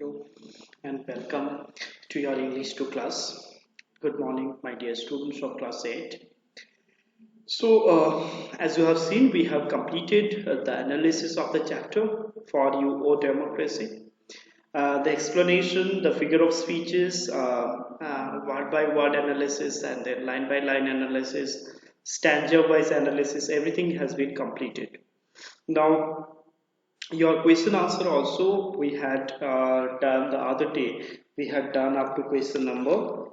Hello and welcome to your English 2 class. Good morning, my dear students of class 8. As you have seen, we have completed the analysis of the chapter for you or democracy. The explanation, the figure of speeches, word by word analysis, and then line by line analysis, stanza wise analysis, everything has been completed. Now, your question answer also we had done the other day. We had done up to question number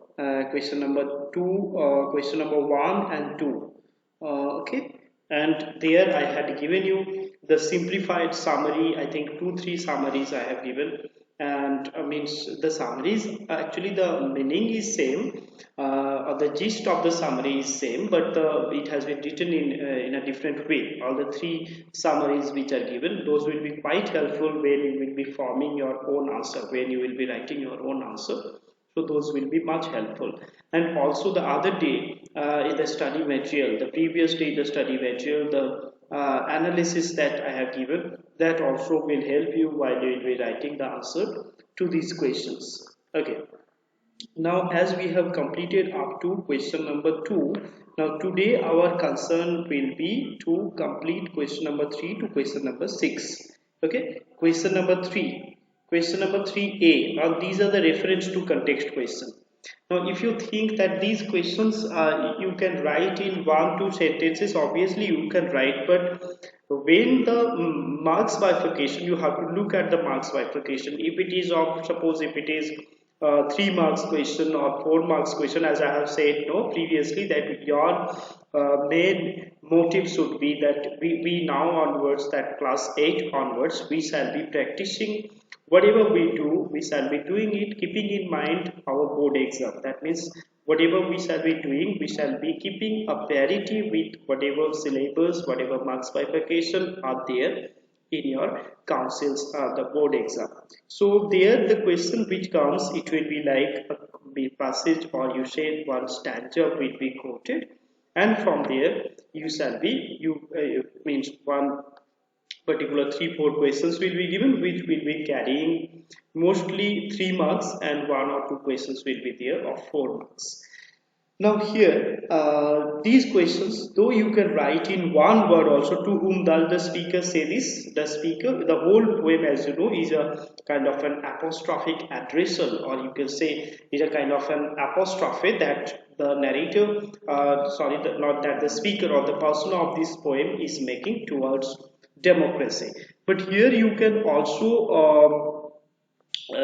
two, question number one and two. Okay, and there I had given you the simplified summary. I think two, three summaries I have given, and means the summaries actually the meaning is same, or the gist of the summary is same, but it has been written in a different way. All the three summaries which are given, those will be quite helpful when you will be forming your own answer, when you will be writing your own answer. So those will be much helpful. And also the other day in the study material, the previous day the study material, the analysis that I have given, that also will help you while you will be writing the answer to these questions. Okay. Now, as we have completed up to question number 2, now today our concern will be to complete question number 3 to question number 6. Okay, question number 3. Question number 3a. Now, these are the reference to context question. Now, if you think that these questions you can write in 1-2 sentences, obviously you can write, but when the marks bifurcation, you have to look at the marks bifurcation. If it is of, suppose if it is 3 marks question or 4 marks question, as I have said no previously, that your main motive should be that we now onwards, that class 8 onwards, we shall be practicing whatever we do, we shall be doing it keeping in mind our board exam. That means whatever we shall be doing, we shall be keeping a parity with whatever syllabus, whatever marks bifurcation are there in your council's the board exam. So there the question which comes, it will be like a passage, or you say one stanza will be quoted, and from there you shall be means one particular 3-4 questions will be given, which will be carrying mostly 3 marks, and 1 or 2 questions will be there of 4 marks. Now here, these questions, though you can write in one word also, to whom does the speaker say this? The speaker, the whole poem, as you know, is a kind of an apostrophic addressal, or you can say is a kind of an apostrophe that the narrator, not that the speaker or the person of this poem is making towards democracy. But here you can also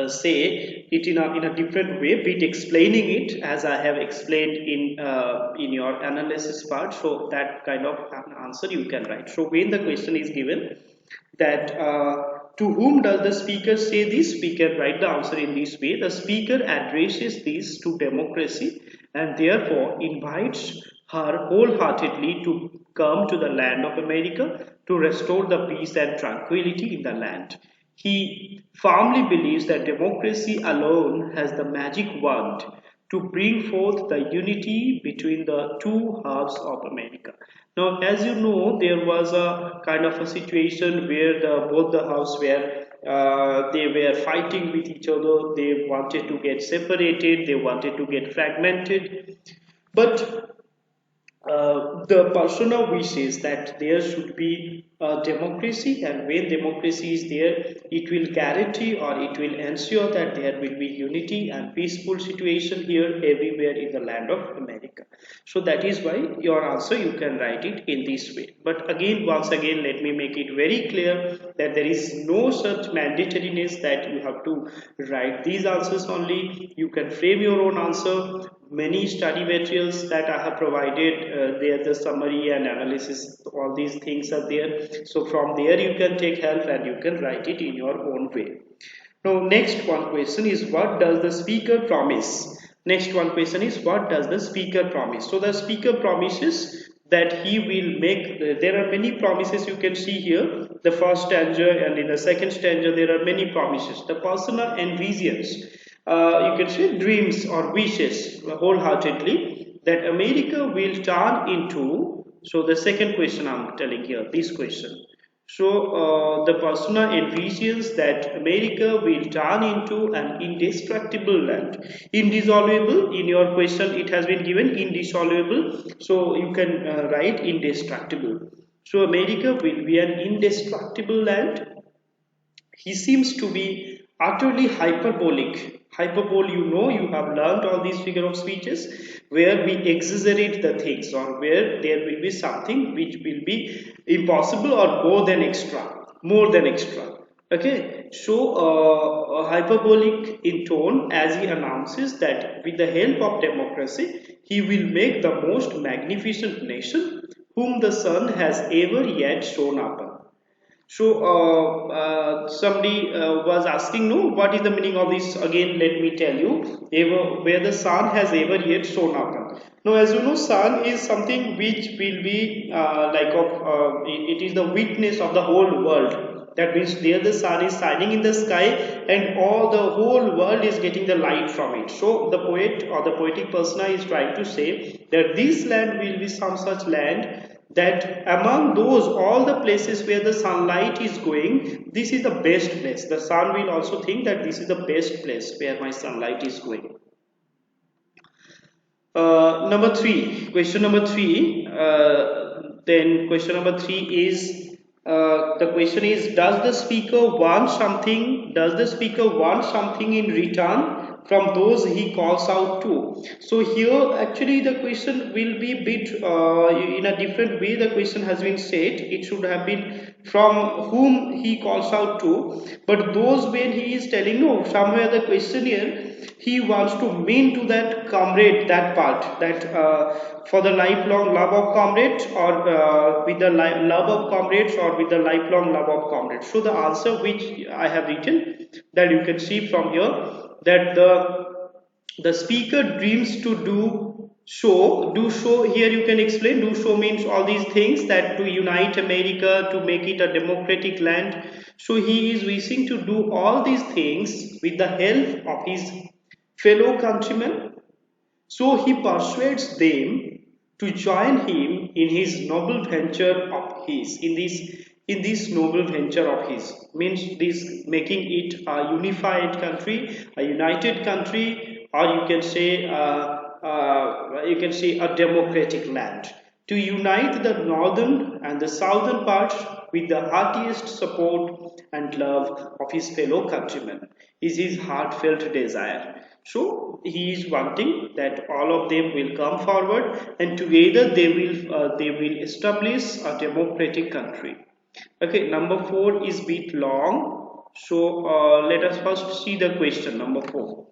say it in a different way, be it explaining it as I have explained in your analysis part. So that kind of an answer you can write. So when the question is given that to whom does the speaker say this, we can write the answer in this way. The speaker addresses this to democracy and therefore invites her wholeheartedly to come to the land of America to restore the peace and tranquility in the land. He firmly believes that democracy alone has the magic wand to bring forth the unity between the two halves of America. Now, as you know, there was a kind of a situation where both the halves were they were fighting with each other. They wanted to get separated. They wanted to get fragmented. But the persona wishes that there should be a democracy, and when democracy is there, it will guarantee or it will ensure that there will be unity and peaceful situation here everywhere in the land of America. So that is why your answer you can write it in this way. But again, once again, let me make it very clear that there is no such mandatoriness that you have to write these answers only. You can frame your own answer. Many study materials that I have provided, there the summary and analysis, all these things are there. So from there you can take help and you can write it in your own way. Now next one question is, what does the speaker promise? Next one question is, what does the speaker promise? So the speaker promises that he will make, there are many promises you can see here. The first stanza and in the second stanza there are many promises. The persona envisions, you can say dreams or wishes wholeheartedly that America will turn into, so the second question I'm telling here, this question, So the persona envisions that America will turn into an indestructible land. Indissoluble, in your question it has been given indissoluble, so you can write indestructible. So America will be an indestructible land. He seems to be utterly hyperbolic. Hyperbole, you know, you have learned all these figure of speeches where we exaggerate the things, or where there will be something which will be impossible or more than extra, more than extra. Okay, so hyperbolic in tone as he announces that with the help of democracy, he will make the most magnificent nation whom the sun has ever yet shown upon. So somebody was asking, no, what is the meaning of this? Again, let me tell you, ever, where the sun has ever yet shown up. Now, as you know, sun is something which will be it is the witness of the whole world. That means there the sun is shining in the sky, and all the whole world is getting the light from it. So the poet or the poetic persona is trying to say that this land will be some such land that among those all the places where the sunlight is going, this is the best place. The sun will also think that this is the best place where my sunlight is going. Number three, question number three. Then question number three is the question is, does the speaker want something? Does the speaker want something in return from those he calls out to? So here actually the question will be bit in a different way. The question has been said. It should have been from whom he calls out to, but those when he is telling, no, somewhere the question here he wants to mean to that comrade, that part, that for the lifelong love of comrades, or with the love of comrades, or with the lifelong love of comrades. So the answer which I have written, that you can see from here, that the speaker dreams to do show. Here you can explain, do show means all these things, that to unite America, to make it a democratic land. So he is wishing to do all these things with the help of his fellow countrymen. So he persuades them to join him in his noble venture of his, in this noble venture of his, means this making it a unified country, a united country, or you can say a democratic land, to unite the northern and the southern parts with the heartiest support and love of his fellow countrymen is his heartfelt desire. So he is wanting that all of them will come forward, and together they will establish a democratic country. Okay, number four is bit long, so let us first see the question. Number four.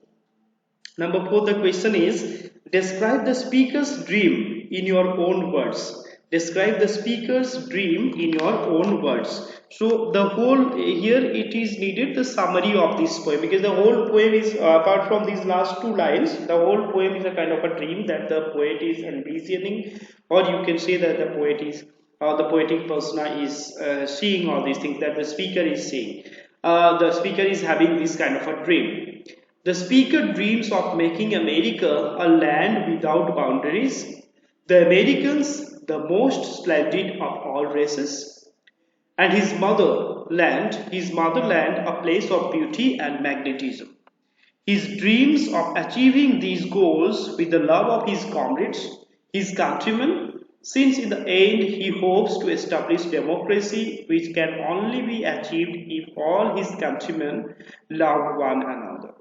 Number four, the question is, describe the speaker's dream in your own words. Describe the speaker's dream in your own words. So the whole, here it is needed the summary of this poem, because the whole poem is apart from these last two lines, the whole poem is a kind of a dream that the poet is envisioning, or you can say that the poet is, the poetic persona is seeing all these things that the speaker is seeing. The speaker is having this kind of a dream. The speaker dreams of making America a land without boundaries, the Americans the most splendid of all races, and his motherland a place of beauty and magnetism. His dreams of achieving these goals with the love of his comrades, his countrymen, since in the end he hopes to establish democracy which can only be achieved if all his countrymen love one another.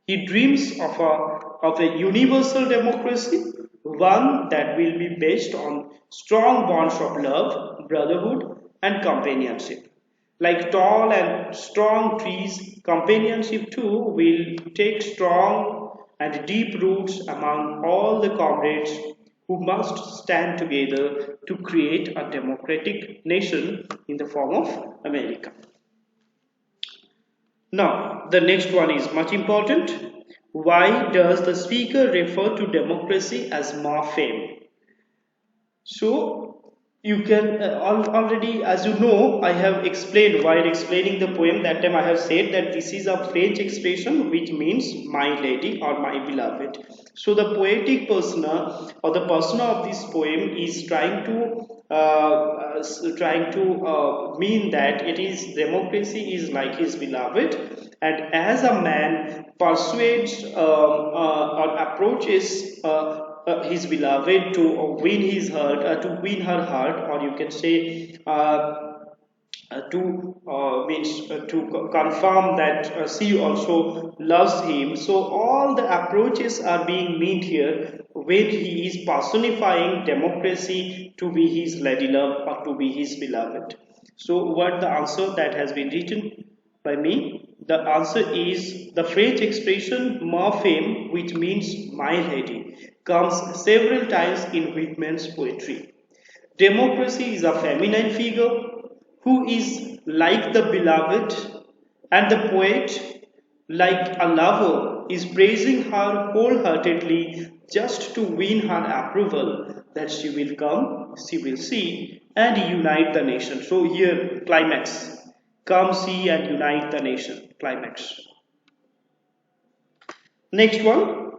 He dreams of a universal democracy, one that will be based on strong bonds of love, brotherhood, and companionship. Like tall and strong trees, companionship too will take strong and deep roots among all the comrades who must stand together to create a democratic nation in the form of America. Now, the next one is much important. Why does the speaker refer to democracy as ma fame? So, you can already, as you know, I have explained while explaining the poem, that time I have said that this is a French expression which means my lady or my beloved. So, the poetic persona or the persona of this poem is trying to trying to mean that it is democracy is like his beloved, and as a man persuades or approaches his beloved to win his heart, to win her heart, or you can say to means to confirm that she also loves him. So all the approaches are being meant here when he is personifying democracy to be his lady love or to be his beloved. So what the answer that has been written by me? The answer is the French expression "ma femme," which means my lady, comes several times in Whitman's poetry. Democracy is a feminine figure who is like the beloved, and the poet, like a lover, is praising her wholeheartedly just to win her approval that she will come, she will see, and unite the nation. So, here, climax. Come see and unite the nation. Climax. Next one,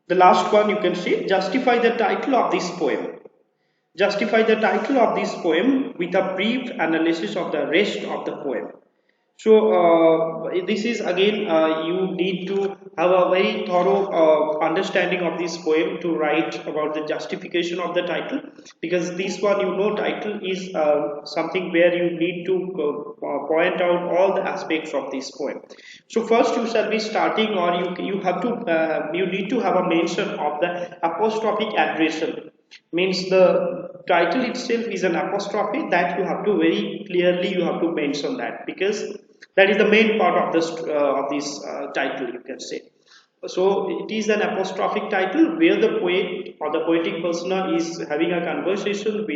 the last one you can see, justify the title of this poem. Justify the title of this poem with a brief analysis of the rest of the poem. So this is again you need to have a very thorough understanding of this poem to write about the justification of the title, because this one, you know, title is something where you need to point out all the aspects of this poem. So first you shall be starting, or you have to you need to have a mention of the apostrophic addressation. Means the title itself is an apostrophe that you have to very clearly you have to mention that, because that is the main part of this title, you can say. So it is an apostrophic title where the poet or the poetic persona is having a conversation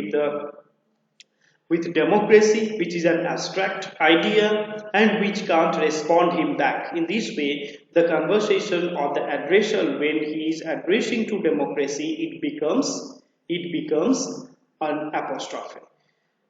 with democracy, which is an abstract idea and which can't respond him back. In this way, the conversation or the addressal, when he is addressing to democracy, it becomes an apostrophe.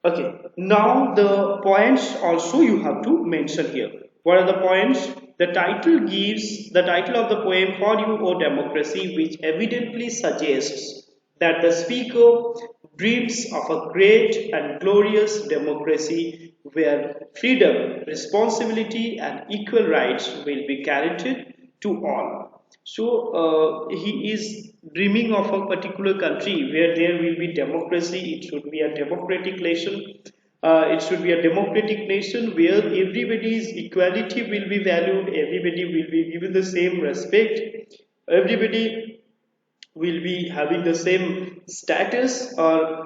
Okay, now the points also you have to mention here. What are the points? The title of the poem, "For You, O Democracy," which evidently suggests that the speaker dreams of a great and glorious democracy where freedom, responsibility, and equal rights will be guaranteed to all. So he is dreaming of a particular country where there will be democracy. It should be a democratic nation. It should be a democratic nation where everybody's equality will be valued. Everybody will be given the same respect. Everybody will be having the same status, or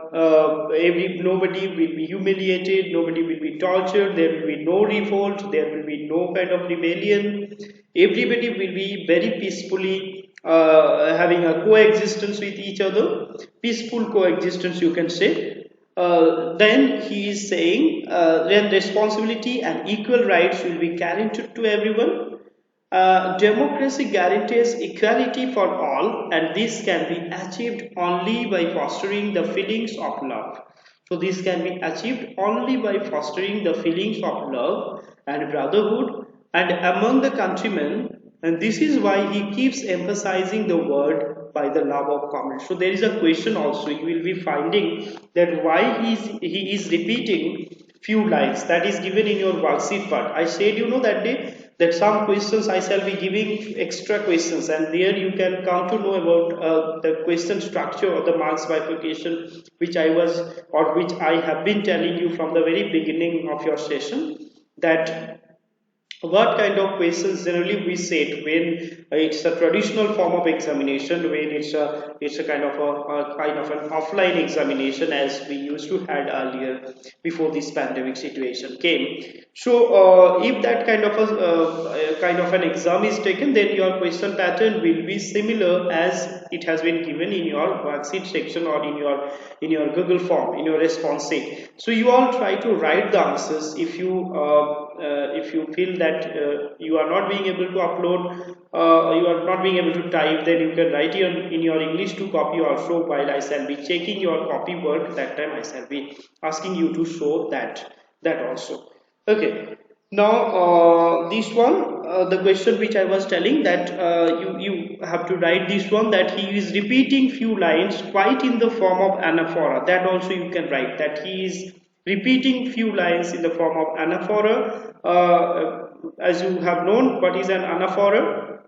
nobody will be humiliated, nobody will be tortured, there will be no revolt, there will be no kind of rebellion. Everybody will be very peacefully having a coexistence with each other, peaceful coexistence, you can say. Then he is saying then responsibility and equal rights will be guaranteed to everyone. Democracy guarantees equality for all, and this can be achieved only by fostering the feelings of love. So this can be achieved only by fostering the feelings of love and brotherhood and among the countrymen, and this is why he keeps emphasizing the word by the love of common. So there is a question also, you will be finding that why he is repeating few lines that is given in your worksheet part. I said, you know, that day that some questions I shall be giving extra questions, and there you can come to know about the question structure or the marks bifurcation, which I have been telling you from the very beginning of your session, that what kind of questions generally we set when it's a traditional form of examination, when it's a kind of an offline examination as we used to had earlier before this pandemic situation came. So if that kind of an exam is taken, then your question pattern will be similar as it has been given in your worksheet section or in your Google form, in your response sheet. So you all try to write the answers. If you feel that you are not being able to upload, you are not being able to type, then you can write in your English 2 copy also, while I shall be checking your copy work. That time I shall be asking you to show that also. Okay. Now, this one, the question which I was telling that you have to write this one, that he is repeating few lines quite in the form of anaphora. That also you can write, that he is repeating few lines in the form of anaphora. As you have known, what is an anaphora?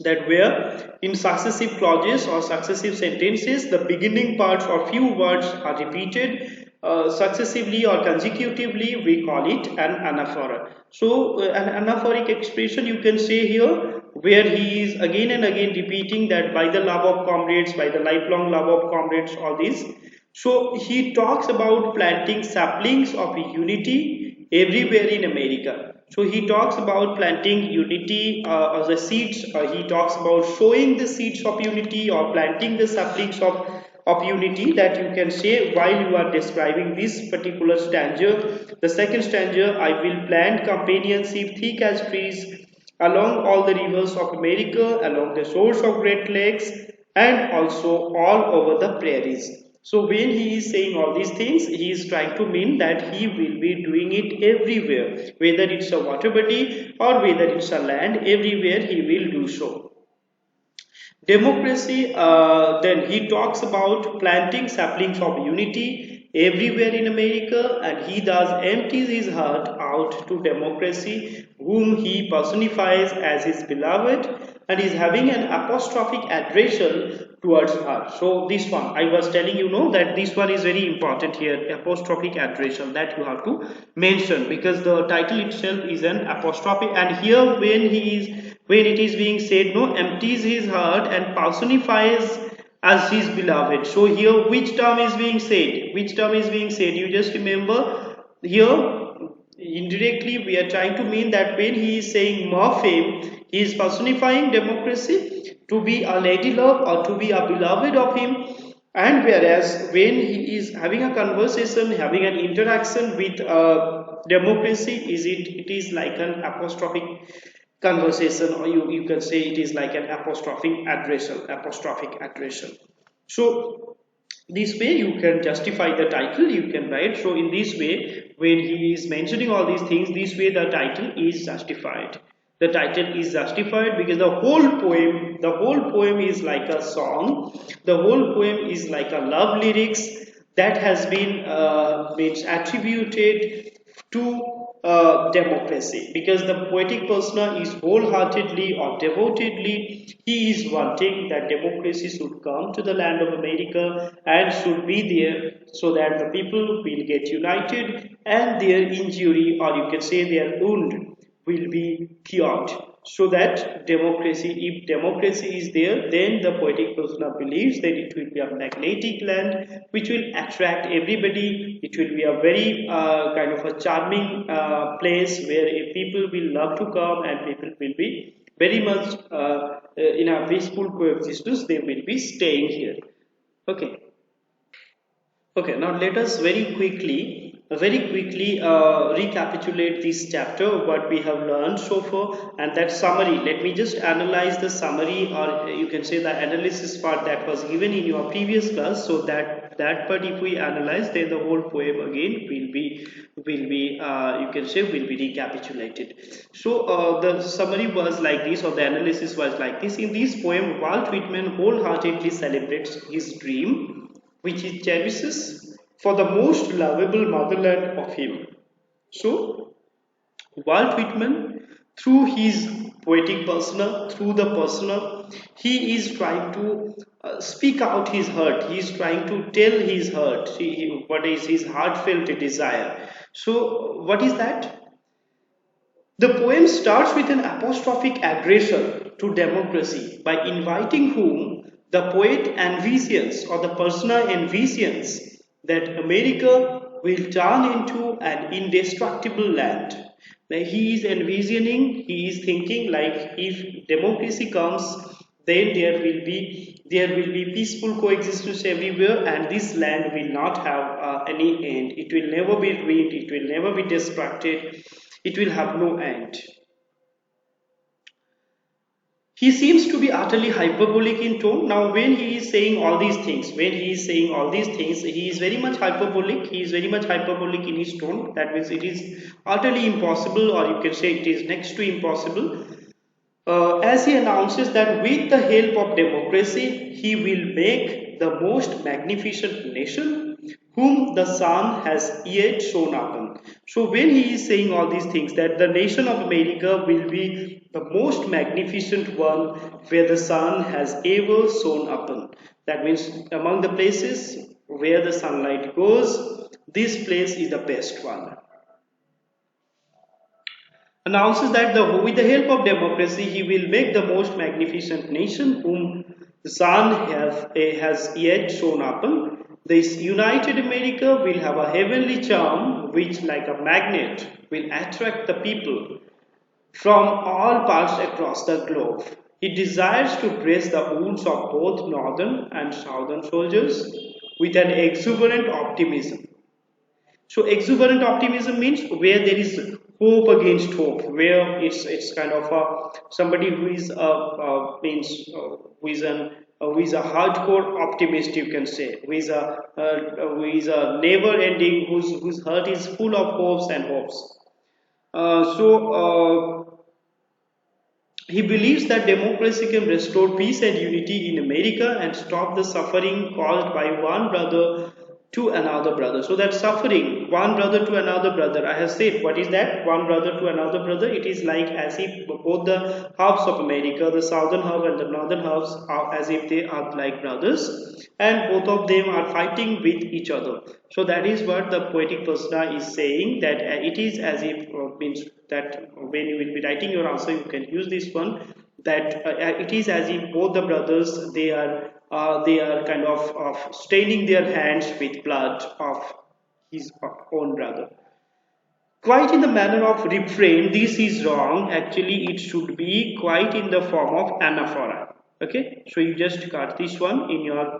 That where in successive clauses or successive sentences the beginning parts or few words are repeated successively or consecutively, we call it an anaphora. So an anaphoric expression you can say here, where he is again and again repeating that by the love of comrades, by the lifelong love of comrades, all these. So he talks about planting saplings of unity everywhere in America. So he talks about planting unity as the seeds. He talks about sowing the seeds of unity or planting the saplings of unity, that you can say while you are describing this particular stanza. The second stanza, I will plant companionship thick as trees along all the rivers of America, along the shores of Great Lakes, and also all over the prairies. So when he is saying all these things, he is trying to mean that he will be doing it everywhere, whether it's a water body or whether it's a land, everywhere he will do so. Democracy, then he talks about planting saplings of unity everywhere in America, and he thus empties his heart out to democracy, whom he personifies as his beloved, and is having an apostrophic addression towards her. So this one, I was telling you know that this one is very important here, apostrophic addression, that you have to mention, because the title itself is an apostrophe, and here when it is being said no, empties his heart and personifies as his beloved. So here which term is being said? Which term is being said? You just remember here indirectly we are trying to mean that when he is saying more fame, he is personifying democracy to be a lady love or to be a beloved of him. And whereas when he is having a conversation, having an interaction with democracy, it is like an apostrophic conversation, or you can say it is like an apostrophic addressal. So this way you can justify the title, you can write. So in this way, when he is mentioning all these things, this way the title is justified. The title is justified because the whole poem is like a song. The whole poem is like a love lyrics that has been means attributed to democracy, because the poetic persona is wholeheartedly or devotedly, he is wanting that democracy should come to the land of America and should be there, so that the people will get united and their injury, or you can say their wound, will be cured. So that democracy, if democracy is there, then the poetic persona believes that it will be a magnetic land which will attract everybody. It will be a very kind of a charming place where people will love to come, and people will be very much in a peaceful coexistence, they will be staying here. Okay. Okay, now let us very quickly recapitulate this chapter, what we have learned so far, and that summary. Let me just analyze the summary, or you can say the analysis part that was given in your previous class. So that part, if we analyze, then the whole poem again will be you can say will be recapitulated. So the summary was like this, or the analysis was like this. In this poem, Walt Whitman wholeheartedly celebrates his dream, which he cherishes, for the most lovable motherland of him. So, Walt Whitman, through his poetic persona, through the persona, he is trying to speak out his hurt. He is trying to tell his hurt, what is his heartfelt desire. So, what is that? The poem starts with an apostrophic aggression to democracy, by inviting whom the poet envisions, or the persona envisions, that America will turn into an indestructible land. Now he is envisioning, he is thinking like if democracy comes, then there will be peaceful coexistence everywhere, and this land will not have any end. It will never be ruined, it will never be destructed, it will have no end. He seems to be utterly hyperbolic in tone. Now when he is saying all these things, he is very much hyperbolic. He is very much hyperbolic in his tone. That means it is utterly impossible, or you can say it is next to impossible, as he announces that with the help of democracy, he will make the most magnificent nation whom the sun has yet shone upon. So when he is saying all these things, that the nation of America will be the most magnificent one where the sun has ever shone upon. That means among the places where the sunlight goes, this place is the best one. Announces that with the help of democracy, he will make the most magnificent nation whom the sun has yet shone upon. This united America will have a heavenly charm which, like a magnet, will attract the people from all parts across the globe. He desires to dress the wounds of both northern and southern soldiers with an exuberant optimism. So exuberant optimism means where there is hope against hope, where it's kind of somebody who is who is a hardcore optimist, you can say, who is a never ending, whose heart is full of hopes and hopes. He believes that democracy can restore peace and unity in America and stop the suffering caused by one brother to another brother. So that suffering, one brother to another brother, I have said, what is that? One brother to another brother. It is like as if both the halves of America, the southern half and the northern halves, are as if they are like brothers, and both of them are fighting with each other. So that is what the poetic persona is saying, that it is as if means that when you will be writing your answer, you can use this one, that it is as if both the brothers, they are kind of staining their hands with blood of his own brother. Quite in the manner of refrain, this is wrong. Actually, it should be quite in the form of anaphora. Okay, so you just cut this one in your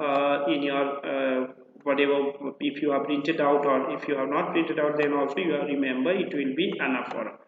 whatever, if you have printed out, or if you have not printed out, then also you have remember it will be anaphora.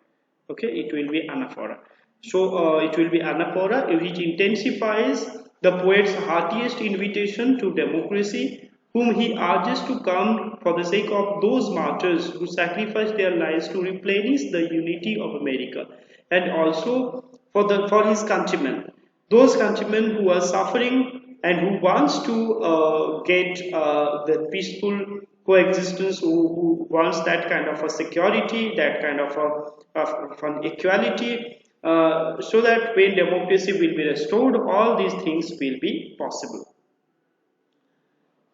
Okay, it will be anaphora. So it will be anaphora, which intensifies the poet's heartiest invitation to democracy, whom he urges to come for the sake of those martyrs who sacrificed their lives to replenish the unity of America, and also for his countrymen, those countrymen who are suffering and who wants to get the peaceful coexistence, who wants that kind of a security, that kind of an equality, so that when democracy will be restored, all these things will be possible.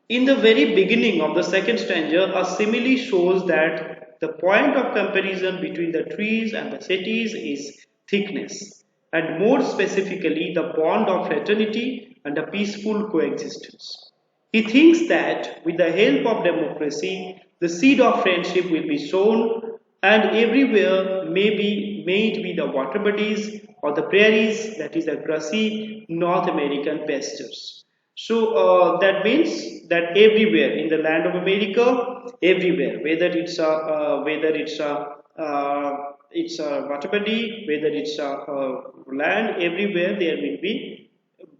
In the very beginning of the second stanza, a simile shows that the point of comparison between the trees and the cities is thickness, and more specifically the bond of fraternity and a peaceful coexistence. He thinks that with the help of democracy, the seed of friendship will be sown, and everywhere may it be the water bodies or the prairies, that is the grassy North American pastures. So that means that everywhere in the land of America, everywhere, it's a water body, whether it's a land, everywhere there will be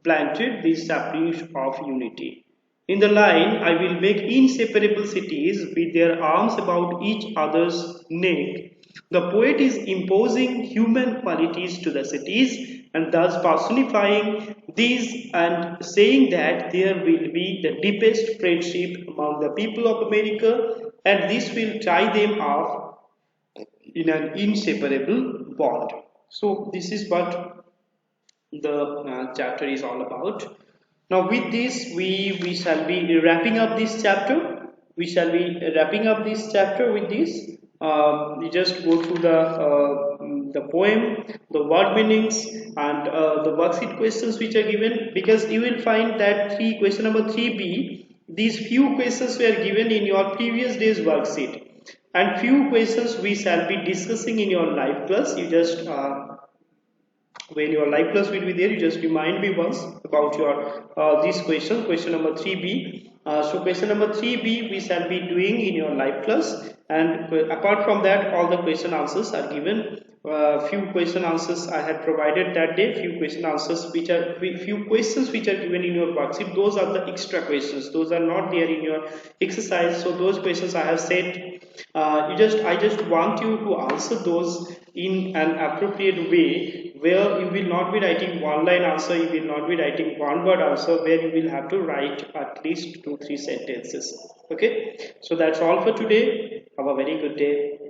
planted these saplings of unity. In the line, I will make inseparable cities with their arms about each other's neck. The poet is imposing human qualities to the cities and thus personifying these and saying that there will be the deepest friendship among the people of America, and this will tie them up in an inseparable bond. So this is what the chapter is all about. Now with this, we shall be wrapping up this chapter. We shall be wrapping up this chapter with this. We just go through the poem, the word meanings, and the worksheet questions which are given, because you will find that question number 3b, these few questions were given in your previous day's worksheet, and few questions we shall be discussing in your live class. You just when your live class will be there, you just remind me once about your this question number 3b. So question number 3b we shall be doing in your live class, and apart from that, all the question answers are given few question answers I had provided that day, few question answers which are few questions which are given in your worksheet. Those are the extra questions. Those are not there in your exercise. So those questions I have said, I just want you to answer those in an appropriate way, where you will not be writing one line answer, you will not be writing one word answer, where you will have to write at least 2-3 sentences. Okay, so that's all for today. Have a very good day.